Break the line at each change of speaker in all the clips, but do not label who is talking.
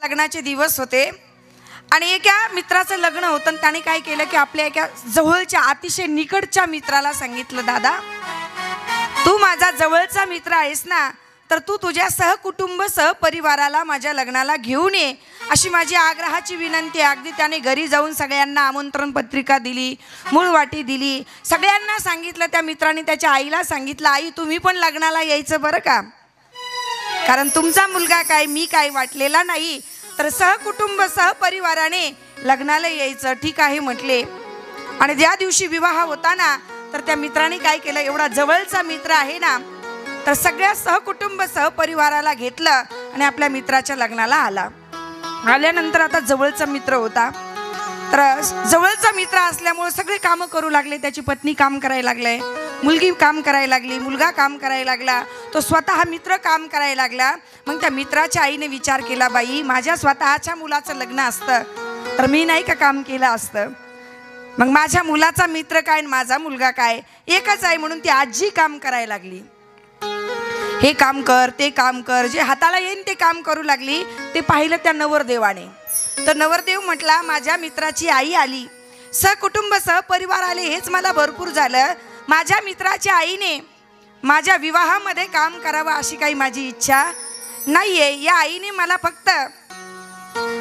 लग्नाचे दिवस होते आणि एका मित्राचं लग्न होतं. त्याने काय केलं की आपल्या एका जवळच्या अतिशय निकटच्या मित्राला सांगितलं, दादा तू माझा जवळचा मित्र आहेस ना, तर तू तुझ्या सहकुटुंब सहपरिवाराला माझ्या लग्नाला घेऊन ये अशी माझी आग्रहाची विनंती आहे. अगदी त्याने घरी जाऊन सगळ्यांना आमंत्रण पत्रिका दिली, मूळवाटी दिली, सगळ्यांना सांगितलं. त्या मित्राने त्याच्या आईला सांगितलं, आई तुम्ही पण लग्नाला यायचं बरं का, कारण तुमचा मुलगा काय मी काय वाटलेला नाही, तर सहकुटुंब सहपरिवाराने लग्नाला यायचं. ठीक आहे म्हटले. आणि ज्या दिवशी विवाह होता ना, तर त्या मित्राने काय केलं, एवढा जवळचा मित्र आहे ना, तर सगळ्या सहकुटुंब सहपरिवाराला घेतलं आणि आपल्या मित्राच्या लग्नाला आल्यानंतर आता जवळचा मित्र होता, तर जवळचा मित्र असल्यामुळे सगळे कामं करू लागले. त्याची पत्नी काम करायला लागले, मुलगी काम करायला लागली, मुलगा काम करायला लागला, तो स्वतः मित्र काम करायला लागला. मग त्या मित्राच्या आईने विचार केला, बाई माझ्या स्वतःच्या मुलाचं लग्न असतं तर मी नाही का काम केलं असतं, मग माझ्या मुलाचा मित्र काय आणि माझा मुलगा काय एकच आहे. म्हणून ती आजी काम करायला लागली, हे काम कर ते काम कर, जे हाताला येईन ते काम करू लागली. ते पाहिलं त्या नवरदेवाने, तर नवरदेव म्हटला, माझ्या मित्राची आई आली, सहकुटुंब सहपरिवार आले, हेच मला भरपूर झालं. माझ्या मित्राच्या आईने माझ्या विवाहामध्ये काम करावं अशी काही माझी इच्छा नाहीये. या आईने मला फक्त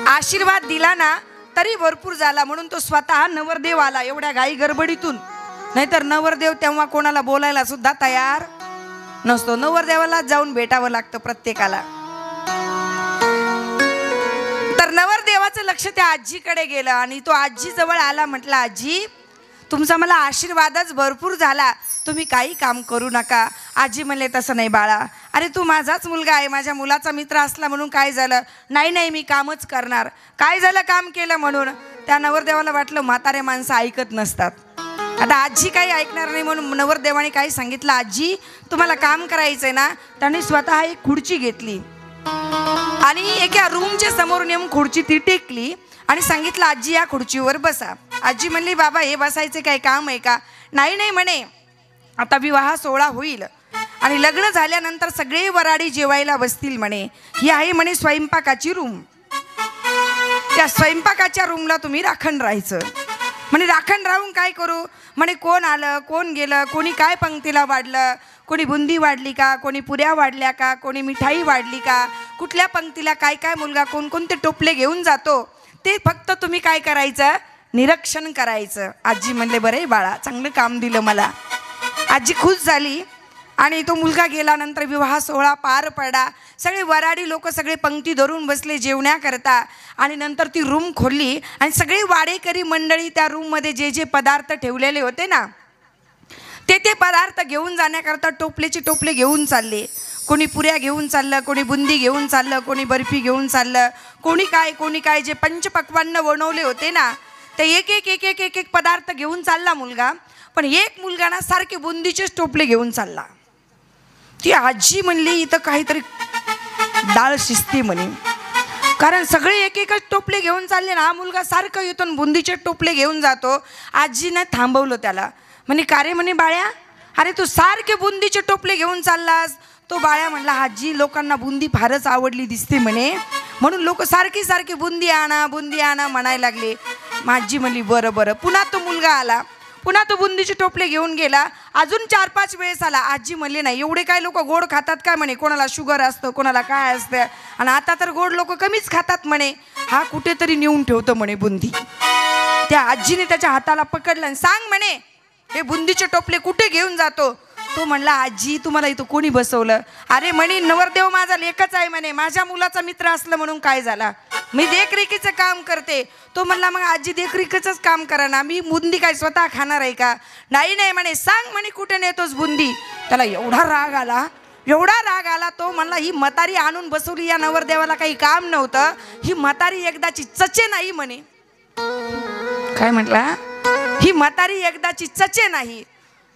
आशीर्वाद दिला ना तरी भरपूर झाला. म्हणून तो स्वतः नवरदेव आला एवढ्या घाई गडबडीतून, नाहीतर नवरदेव तेव्हा कोणाला बोलायला सुद्धा तयार नसतो. नवरदेवाला जाऊन भेटावं लागतं प्रत्येकाला. तर नवरदेवाचं लक्ष त्या आजीकडे गेलं आणि तो आजी जवळ आला. म्हटला, आजी तुमचा मला आशीर्वादच भरपूर झाला, तुम्ही काही काम करू नका. आजी म्हणले, तसं नाही बाळा, अरे तू माझाच मुलगा आहे, माझ्या मुलाचा मित्र असला म्हणून काय झालं, नाही नाही मी कामच करणार. काय झालं काम केलं म्हणून. त्या नवरदेवाला वाटलं म्हातारे माणसं ऐकत नसतात, आता आजी काही ऐकणार नाही, म्हणून नवरदेवाने काही सांगितलं, आजी तुम्हाला काम करायचंय ना. त्याने स्वतः एक खुर्ची घेतली आणि एका रूमच्या समोर नेऊन खुर्ची ती टेकली आणि सांगितलं, आजी या खुर्चीवर बसा. आजी म्हणली, बाबा हे बसायचे काय काम आहे का. नाही नाही म्हणे, आता विवाह सोहळा होईल आणि लग्न झाल्यानंतर सगळे वराडी जेवायला बसतील म्हणे. ही आहे म्हणे स्वयंपाकाची रूम, त्या स्वयंपाकाच्या रूमला तुम्ही राखण राहायचं म्हणे. राखण राहून काय करू म्हणे, कोण आलं कोण गेलं, कोणी काय पंक्तीला वाढलं, कोणी बुंदी वाढली का, कोणी पुऱ्या वाढल्या का, कोणी मिठाई वाढली का, कुठल्या पंक्तीला काय काय मुलगा कोणकोणते टोपले घेऊन जातो, ते फक्त तुम्ही काय करायचं, निरीक्षण करायचं. आजी म्हणले, बरे बाळा चांगलं काम दिलं मला. आजी खुश झाली आणि तो मुलगा गेल्यानंतर विवाह सोहळा पार पडला. सगळे वराडी लोक सगळे पंक्ती धरून बसले जेवण्याकरता आणि नंतर ती रूम खोलली आणि सगळे वाडेकरी मंडळी त्या रूममध्ये जे जे पदार्थ ठेवलेले होते ना, ते पदार्थ घेऊन जाण्याकरता टोपलेचे टोपले घेऊन चालले. कोणी पुऱ्या घेऊन चाललं, कोणी बुंदी घेऊन चाललं, कोणी बर्फी घेऊन चाललं, कोणी काय जे पंचपक्वान्न बनवले होते ना, ते एक एक एक एक एक एक पदार्थ घेऊन चालला मुलगा. पण एक मुलगा ना सारखे बुंदीचेच टोपले घेऊन चालला. ती आजी म्हणली, इथं काहीतरी डाळ शिजती म्हणे, कारण सगळे एक एकच टोपले घेऊन चालले ना, हा मुलगा सारखं येतो बुंदीचे टोपले घेऊन जातो. आजीने थांबवलं त्याला. म्हणे, का रे म्हणे बाळ्या, अरे तू सारखे बुंदीचे टोपले घेऊन चाललास. तो बाळ्या म्हणला, आजी लोकांना बुंदी फारच आवडली दिसते म्हणे, म्हणून लोक सारखी सारखी बुंदी आणा म्हणायला लागले. आजी म्हणली, बरं बरं. पुन्हा तो मुलगा आला, पुन्हा तो बुंदीचे टोपले घेऊन गेला. अजून 4-5 वेळेस आला. आजी म्हणले, नाही एवढे काय लोक गोड खातात काय म्हणे, कोणाला शुगर असतं कोणाला काय असतं, आणि आता तर गोड लोक कमीच खातात म्हणे, हा कुठेतरी नेऊन ठेवतो म्हणे बुंदी. त्या आजीने त्याच्या हाताला पकडलं आणि सांग म्हणे, हे बुंदीचे टोपले कुठे घेऊन जातो. तो म्हणला, आजी तुम्हाला इथं कोणी बसवलं. अरे म्हणे, नवरदेव माझा लेकच आहे म्हणे, माझ्या मुलाचा मित्र असलं म्हणून काय झाला, मी देखरेखीचं काम करते. तो म्हणला, मग आजी देखरेखीचंच काम करा ना, मी बुंदी काय स्वतः खाणार आहे का. नाही नाही म्हणे, सांग म्हणे कुठे नेतोस बुंदी. त्याला एवढा राग आला, तो म्हणला, ही म्हातारी आणून बसवली, या नवरदेवाला काही काम नव्हतं, ही म्हातारी एकदाची चचे नाही म्हणे. काय म्हटला, ही म्हातारी एकदाची चचे नाही.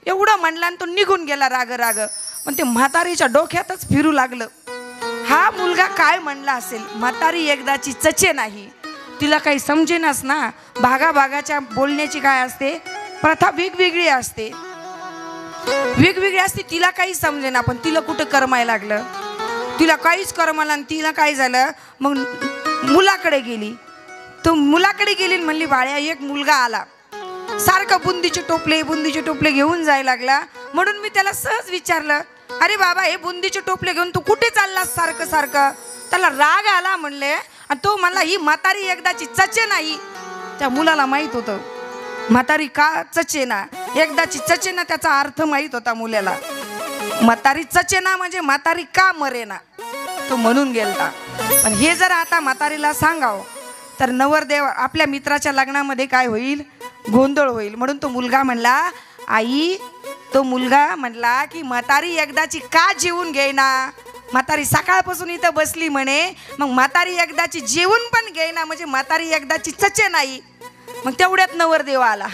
एवढं म्हणला आणि तो निघून गेला राग. पण ते म्हातारीच्या डोक्यातच फिरू लागलं, हा मुलगा काय म्हणला असेल, म्हातारी एकदाची चचे नाही. तिला काही समजेनास ना, भागाभागाच्या बोलण्याची काय असते प्रथा वेगवेगळी असते. तिला काही समजेना. पण तिला कुठं करमायला लागलं, तिला काहीच करमाला आणि तिला काय झालं, मग मुलाकडे गेली. तो मुलाकडे गेली म्हणली बाळ्या एक मुलगा आला, सारखं बुंदीचे टोपले घेऊन जायला लागला. म्हणून मी त्याला सहज विचारलं, अरे बाबा हे बुंदीचे टोपले घेऊन तू कुठे चाललास सारखं सारखं? त्याला राग आला म्हणले आणि तो म्हणला ही म्हातारी एकदाची चचेना. ही त्या मुलाला माहित होतं म्हातारी का चचेना, एकदाची चचेना त्याचा अर्थ माहित होता मुलाला. म्हातारी चचेना म्हणजे म्हातारी का मरेना, तो म्हणून गेलता. पण हे जर आता म्हातारीला सांगाव तर नवरदेव आपल्या मित्राच्या लग्नामध्ये काय होईल, गोंधळ होईल. म्हणून तो मुलगा म्हणला, आई तो मुलगा म्हणला की म्हातारी एकदाची का जेवून घेईना, म्हातारी सकाळपासून इथं बसली म्हणे, मग म्हातारी एकदाची जेवून पण घेईना म्हणजे म्हातारी एकदाची चचे नाही. मग तेवढ्यात नवरदेव आला.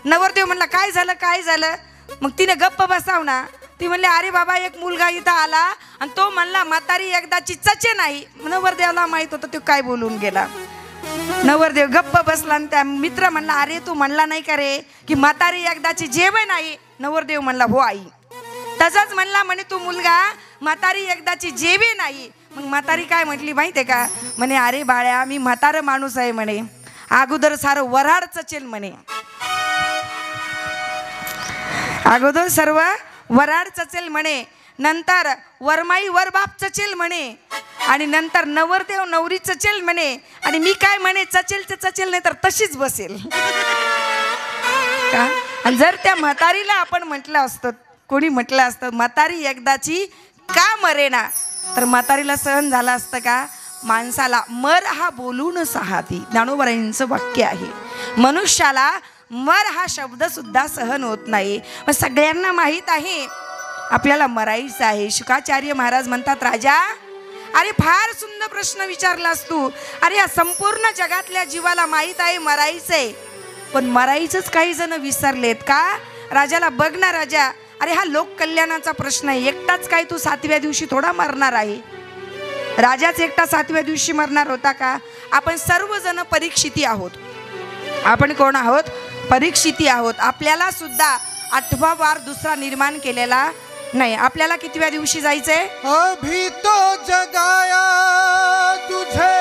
नवरदेव म्हणला काय झालं काय झालं? मग तिने गप्प बसाव ना. ती म्हणले अरे बाबा एक मुलगा इथं आला आणि तो म्हणला म्हातारी एकदाची चचे नाही. नवरदेवाला माहित होतं तो काय बोलून गेला. नवरदेव गप्प बसला आणि त्या मित्र म्हणला अरे तू म्हणला नाही का रे की म्हातारी एकदाची जेवे नाही? नवरदेव म्हणला हो आई. तसाच म्हणला म्हणे तू मुलगा म्हातारी एकदाची जेवे नाही. मग म्हातारी काय म्हटली माहितीये का? म्हणे अरे बाळ्या मी म्हातारं माणूस आहे म्हणे, अगोदर सारं वराड चचेल म्हणे, अगोदर सर्व वराड चचेल म्हणे, नंतर वरमाई वरबाप चचेल म्हणे, आणि नंतर नवरदेव नवरी चचेल म्हणे, आणि मी काय म्हणे चचेल ते चचेल नाही तर तशीच बसेल का? आणि जर त्या म्हातारीला आपण म्हटलं असतं, कोणी म्हटलं असतं म्हातारी एकदाची का मरेना, तर म्हातारीला सहन झालं असतं का? माणसाला मर हा बोलून सहाती, ज्ञानोबरायांचं वाक्य आहे. मनुष्याला मर हा शब्द सुद्धा सहन होत नाही. मग सगळ्यांना माहीत आहे आपल्याला मरायचं आहे. शुकाचार्य महाराज म्हणतात राजा अरे फार सुंदर प्रश्न विचारलास तू. अरे या संपूर्ण जगातल्या जीवाला माहीत आहे मरायचंय, पण मरायचंच काही जण विसरलेत का? राजाला बघ ना राजा, अरे हा लोक कल्याणाचा प्रश्न आहे. एकटाच काय तू 7व्या दिवशी थोडा मरणार आहे? राजाच एकटा 7व्या दिवशी मरणार होता का? आपण सर्वजण परीक्षिती आहोत. आपण कोण आहोत? परीक्षिती आहोत. आपल्याला सुद्धा 8वा वार दुसरा निर्माण केलेला नाही. आपल्याला कितव्या दिवशी जायचंय?
अभी तो जगाया तुझे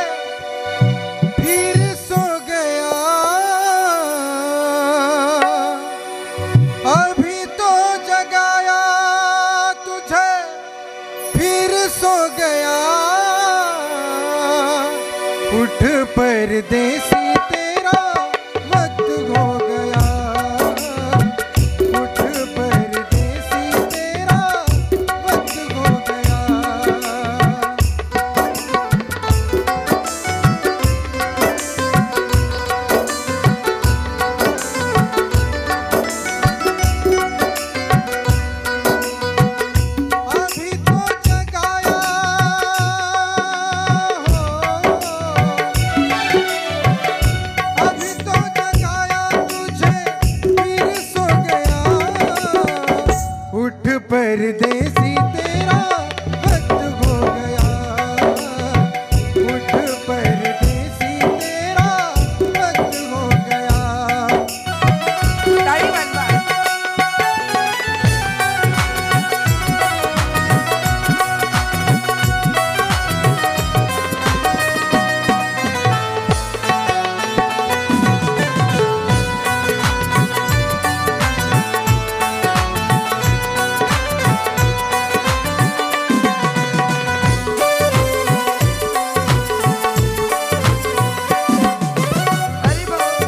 फिर सो गया, अभी तो जगाया तुझे फिर सो गया, उठ परदेसी तेरा वक्त हो गया, उठ परदेसी तेरा वक्त हो गया. अभी तो जगाया अभी तो जगाया तुझे फिर सो गया, उठ परदेसी तेरा वक्त हो गया, उठ परदेसी तेरा वक्त हो गया.
टाळी वाजवा. अरे बाबा.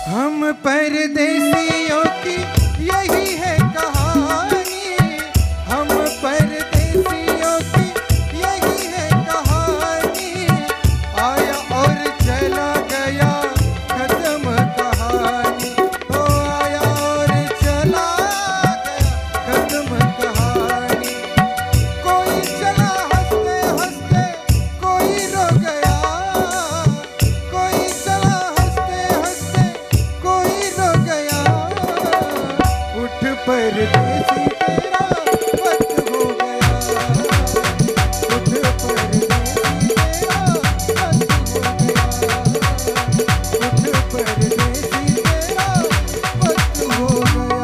हम परदेसियों की यही है कहानी, हम परदेसियों की यही है कहानी, आया और चला गया खत्म कहानी, परदेसी तेरा वक्त हो गया, खुद परदेसी तेरा वक्त हो गया, खुद परदेसी तेरा वक्त हो गया।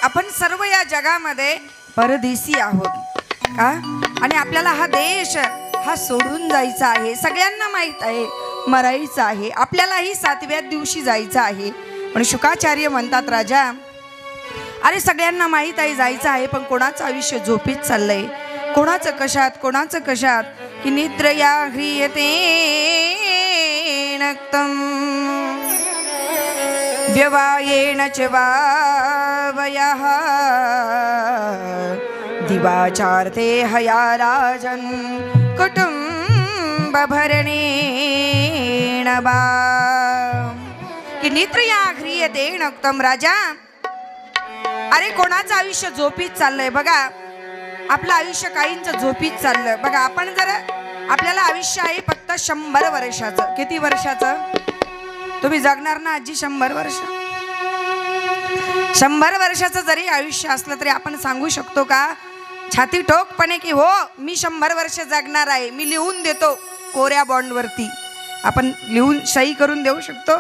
आपण सर्व या जगामध्ये परदेशी आहोत का? आणि आपल्याला हा देश हा सोडून जायचा आहे, सगळ्यांना माहित आहे, मरायचं आहे, आपल्यालाही 7व्या दिवशी जायचं आहे. पण शुकाचार्य म्हणतात, राजा अरे सगळ्यांना माहित आहे जायचं आहे, पण कोणाचं आयुष्य झोपीत चाललंय, कोणाचं कशात की निद्रया ह्रियते नक्तम व्यवायेन च वावयः दिवाचार्ते हया राजन् कुटुंबभरणेन वा की निद्रया ह्रियते नक्तम. राजा अरे कोणाचं आयुष्य झोपीत चाललंय बघा, आपलं आयुष्य काहींचं झोपीत चाललं बघा. आपण जर आपल्याला आयुष्य आहे फक्त 100 वर्षाचं, किती वर्षाचं तुम्ही जगणार ना आजी? 100 वर्ष. 100 वर्षाचं जरी आयुष्य असलं तरी आपण सांगू शकतो का छाती ठोकपणे की हो मी 100 वर्ष जगणार आहे, मी लिहून देतो कोऱ्या बॉन्डवरती? आपण लिहून सही करून देऊ शकतो?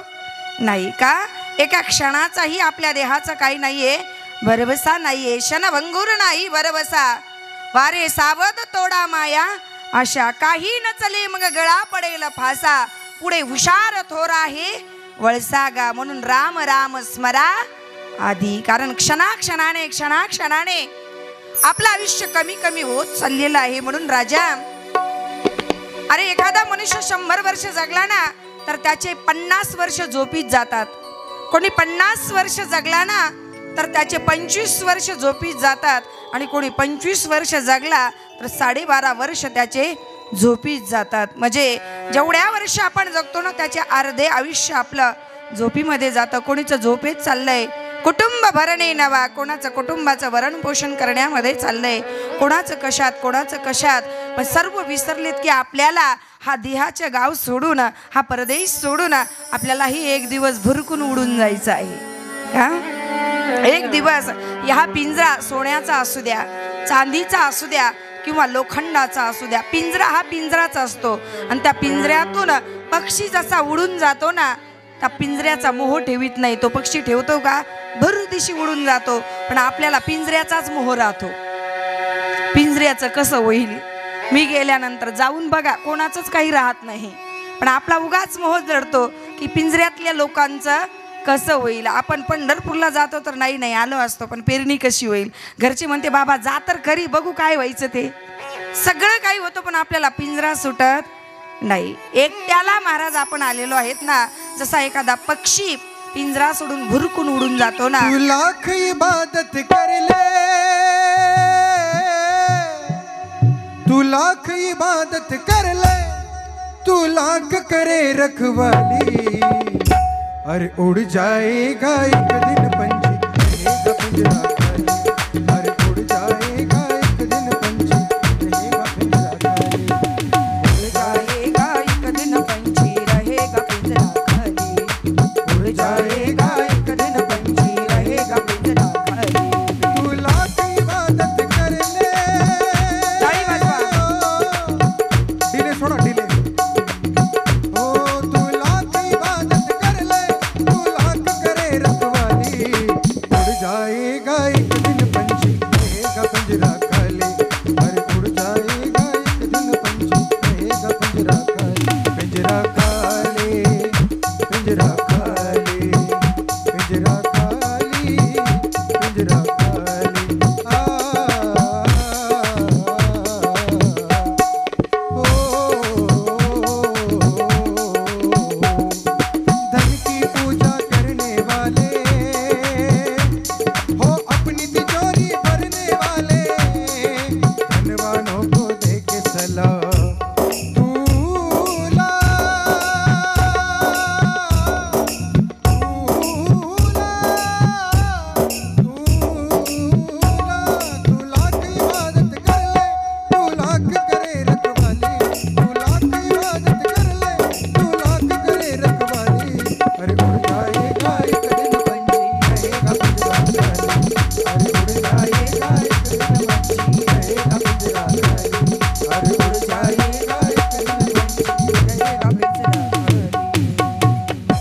नाही का? एका क्षणाचाही आपल्या देहाचा काही नाहीये, भरवसा नाहीये, क्षणभंगूर नाही भरवसा. वारे सावध तोडा माया आशा, काही न चले मग गळा पडेल फासा. पुढे हुशार थोर आहे वळसा गा, म्हणून राम राम स्मरा आधी. कारण क्षणाक्षणाने आपलं आयुष्य कमी कमी होत चाललेलं आहे. म्हणून राजा अरे एखादा मनुष्य 100 वर्ष जगला ना तर त्याचे 50 वर्ष झोपीत जातात. कोणी 50 वर्ष जगला ना तर त्याचे 25 वर्ष झोपीत जातात. आणि कोणी 25 वर्ष जगला तर 12.5 वर्ष त्याचे झोपीत जातात. म्हणजे जेवढ्या वर्ष आपण जगतो ना त्याचे अर्धे आयुष्य आपलं झोपीमध्ये जातं. कोणीचं झोपेत चाललंय कुटुंब भरणे नवा, कोणाचं कुटुंबाचं भरण पोषण करण्यामध्ये चाललंय, कोणाचं कशात. पण सर्व विसरलेत की आपल्याला हा देहाचं गाव सोडून, हा परदेश सोडून आपल्यालाही एक दिवस भुरकून उडून जायचं आहे. हा एक दिवस हा पिंजरा सोन्याचा असू द्या, चांदीचा असू द्या किंवा लोखंडाचा असू द्या, पिंजरा हा पिंजराचा असतो. आणि त्या पिंजऱ्यातून पक्षी जसा उडून जातो ना, त्या पिंजऱ्याचा मोह ठेवीत नाही. तो पक्षी ठेवतो का? भर दिशी उडून जातो. पण आपल्याला पिंजऱ्याचाच मोह राहतो. पिंजऱ्याचं कसं होईल, मी गेल्यानंतर जाऊन बघा कोणाचंच काही राहत नाही. पण आपला उगाच मोह जडतो की पिंजऱ्यातल्या लोकांचं कसं होईल. आपण पंढरपूरला जातो तर नाही आलो असतो, पण पेरणी कशी होईल. घरचे म्हणते बाबा जा तर खरी, बघू काय व्हायचं ते. सगळं काही होतं पण आपल्याला पिंजरा सुटत नाही. एकट्याला महाराज आपण आलेलो आहेत ना, जसा एखादा पक्षी पिंजरा सोडून भुरकून उडून जातो ना.
तू लाख इबादत कर ले, तू लाख इबादत कर ले, तू लाख करे रखवाली. अरे उड़ जाएगा एक दिन पंछी रहेगा पिंजरा खाली. अरे उड़ जाएगा एक दिन पंछी रहेगा पिंजरा खाली.
उड़ जाएगा एक दिन पंछी रहेगा पिंजरा खाली. उड़ जाएगा एक दिन पंछी रहेगा पिंजरा खाली.
तू लाख इबादत कर ले.
ताली वाजवा.
डिले सोडा डिले. हो तू लाख इबादत कर ले, तू लाख करे रखवाली. उड़ जाएगा एक दिन पंछी रहेगा पिंजरा खाली. अरे उड़ जाएगा एक दिन पंछी रहेगा पिंजरा खाली. पिंजरा खाली, पिंजरा